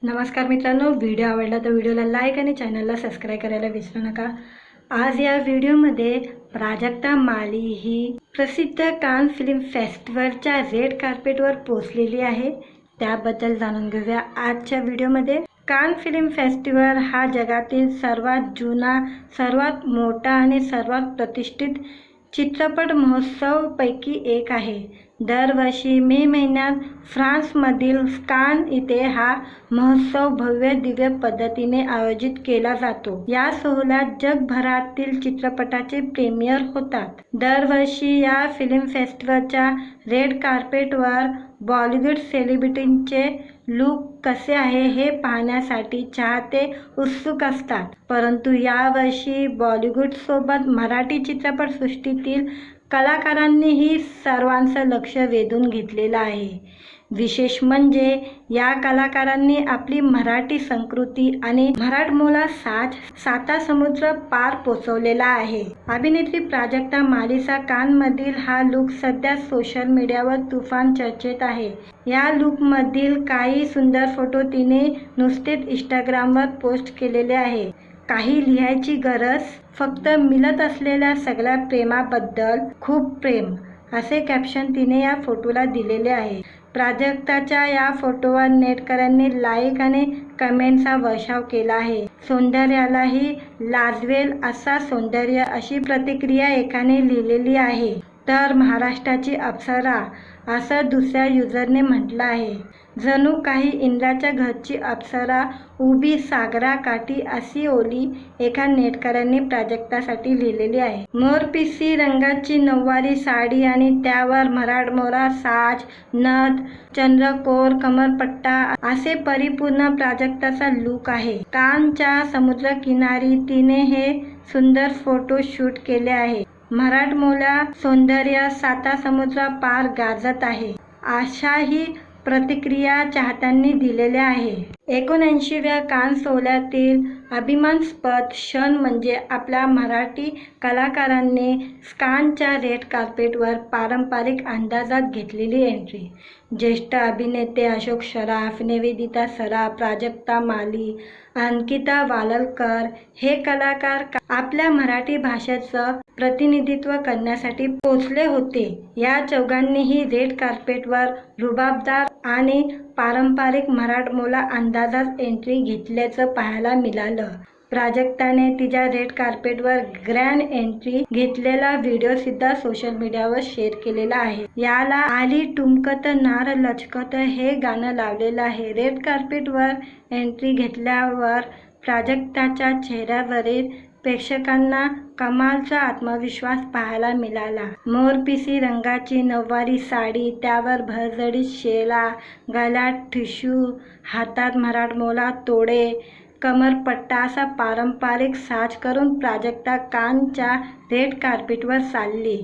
नमस्कार मित्रांनो, व्हिडिओ आवडला तर व्हिडिओला लाईक आणि चॅनलला सबस्क्राईब करायला विसरू नका। आज या व्हिडिओमध्ये प्राजक्ता माली ही प्रसिद्ध कान फिल्म फेस्टिवलच्या रेड कार्पेटवर पोहोचलेली आहे। त्याबद्दल जाणून घेऊया आजच्या व्हिडिओमध्ये। कान फिल्म फेस्टिवल हा जगातील सर्वात जुना, सर्वात मोठा आणि सर्वात प्रतिष्ठित चित्रपट महोत्सवापैकी एक आहे। दरवर्षी मे महिन्यात फ्रान्समधील कान इथे हा महोत्सव भव्य दिव्य पद्धतीने आयोजित केला जातो। या सोहळ्यात जगभरातील चित्रपटाचे प्रीमियर होतात। दरवर्षी या फिल्म फेस्टिवलच्या रेड कार्पेटवर बॉलिवूड सेलिब्रिटींचे लुक कसे आहे हे पाहण्यासाठी चाहते उत्सुक असतात। परंतु यावर्षी बॉलिवूडसोबत मराठी चित्रपटसृष्टीतील कलाकारांनीही सर्वांचं लक्ष वेधून घेतलेलं आहे। विशेष म्हणजे या कलाकारांनी आपली मराठी संस्कृती आणि मराठमोळा साज साता समुद्र पार पोचवलेला आहे। अभिनेत्री प्राजक्ता मालीचा कानमधील हा लुक सध्या सोशल मीडियावर तुफान चर्चेत आहे। या लुकमधील काही सुंदर फोटो तिने नुकतेच इंस्टाग्रामवर पोस्ट केलेले आहे। काही लिहायची गरज, फक्त मिळत असलेल्या सगळ्या प्रेमाबद्दल खूप प्रेम, असे कॅप्शन तिने या फोटोला दिलेले आहे। प्राजक्ताच्या या फोटोवर नेटकऱ्यांनी लाईक आणि कमेंटचा वर्षाव केला आहे। सौंदर्यालाही लाजवेल असा सौंदर्य, अशी प्रतिक्रिया एकाने लिहिलेली आहे। तर महाराष्ट्राची अप्सरा, असं दुसऱ्या युजरने म्हटलं आहे। जणू काही इंद्राच्या घरची अप्सरा उभी सागराकाठी, अशी ओली एका नेटकऱ्यांनी प्राजक्तासाठी लिहिलेली आहे। मोरपिसी रंगाची नऊवारी साडी आणि त्यावर मराठमोळा साज, नथ, चंद्रकोर, कमरपट्टा असे परिपूर्ण प्राजक्ताचा लुक आहे। कानच्या समुद्रकिनारी तिने हे सुंदर फोटो शूट केले आहे। मराठमोळा सौंदर्य साता समुद्र पार गाजत आहे, अशाही प्रतिक्रिया चाहत्यांनी दिलेल्या आहे। 79व्या कान सोहळ्यातील अभिमानास्पद क्षण म्हणजे आपल्या मराठी कलाकारांनी कानच्या रेड कार्पेटवर पारंपरिक अंदाजात घेतलेली एंट्री। ज्येष्ठ अभिनेते अशोक सराफ, निवेदिता सराफ, प्राजक्ता माली, अंकिता वालकर हे कलाकार आपल्या मराठी भाषेचं प्रतिनिधित्व करण्यासाठी पोचले होते। या चौघांनीही रेड कार्पेटवर रुबाबदार आणि पारंपरिक मराठमोळा अंदाजात एंट्री घेतल्याचं पाहायला मिळालं। प्राजक्ताने तिच्या रेड कार्पेटवर ग्रँड एंट्री घेतलेला व्हिडिओ सुद्धा सोशल मीडियावर शेअर केलेला आहे। याला आली ठुमकत नार लचकत हे गाणं लावलेलं आहे। रेड कार्पेटवर एंट्री घेतल्यावर प्राजक्ताच्या चेहऱ्यावरील प्रेक्षकांना कमालचा आत्मविश्वास पाहायला मिळाला। मोरपिसी रंगाची नऊवारी साडी, त्यावर भरजरी शेला, गळ्यात टिशू, हातात मराठमोळा तोडे, कमरपट्टा असा पारंपरिक साज करून प्राजक्ता कानच्या रेड कार्पेटवर चालली।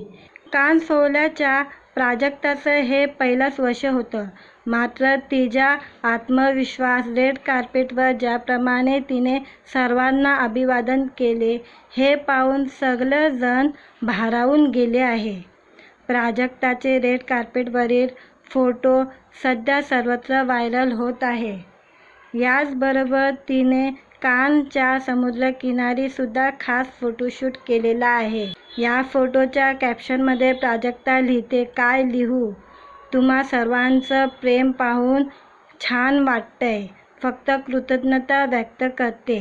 कान सोहळ्याच्या प्राजक्ताचं हे पहिलंच वर्ष होतं, मात्र तिचा आत्मविश्वास, रेड कार्पेटवर ज्याप्रमाणे तिने सर्वांना अभिवादन केले हे पाहून सगळेजण भारावून गेले आहे। प्राजक्ताचे रेड कार्पेटवरील फोटो सध्या सर्वत्र व्हायरल होत आहे। याचबरोबर तिने कानच्या समुद्रकिनारी सुद्धा खास फोटोशूट केलेला आहे। या फोटोच्या कॅप्शनमध्ये प्राजक्ता लिहिते, काय लिहू, तुम्हा सर्वांचं प्रेम पाहून छान वाटतंय, फक्त कृतज्ञता व्यक्त करते।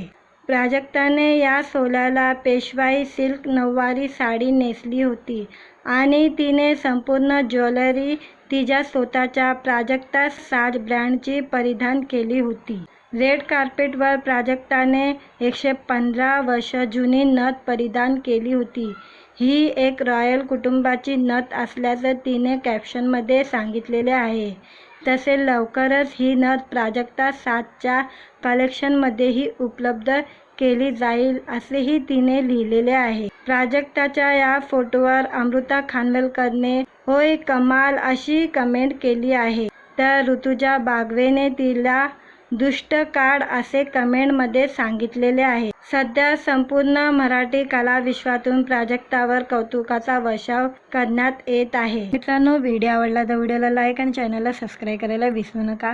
प्राजक्ताने या सोहळ्याला पेशवाई सिल्क नऊवारी साडी नेसली होती आणि तिने संपूर्ण ज्वेलरी तिच्या स्वतःच्या प्राजक्ता साज ब्रँडची परिधान केली होती। रेड कार्पेटवर प्राजक्ताने 115 वर्ष जुनी नथ परिधान केली होती। ही एक रॉयल कुटुंबाची नथ असल्याचं तिने कॅप्शनमध्ये सांगितलेले आहे। तसे लवकरच ही नथ प्राजक्ता साजच्या कलेक्शनमध्येही उपलब्ध केली जाईल, असेही तिने लिहिलेले आहे। प्राजक्ताच्या या फोटोवर अमृता खानवेलकरने होय कमाल अशी कमेंट केली आहे, तर ऋतुजा बागवेने तिला दुष्ट काढ असे कमेंटमध्ये सांगितलेले आहे। सध्या संपूर्ण मराठी कलाविश्वातून प्राजक्तावर कौतुकाचा वर्षाव करण्यात येत आहे। मित्रांनो, व्हिडिओ आवडला तर व्हिडिओला लाईक आणि चॅनलला सबस्क्राईब करायला विसरू नका।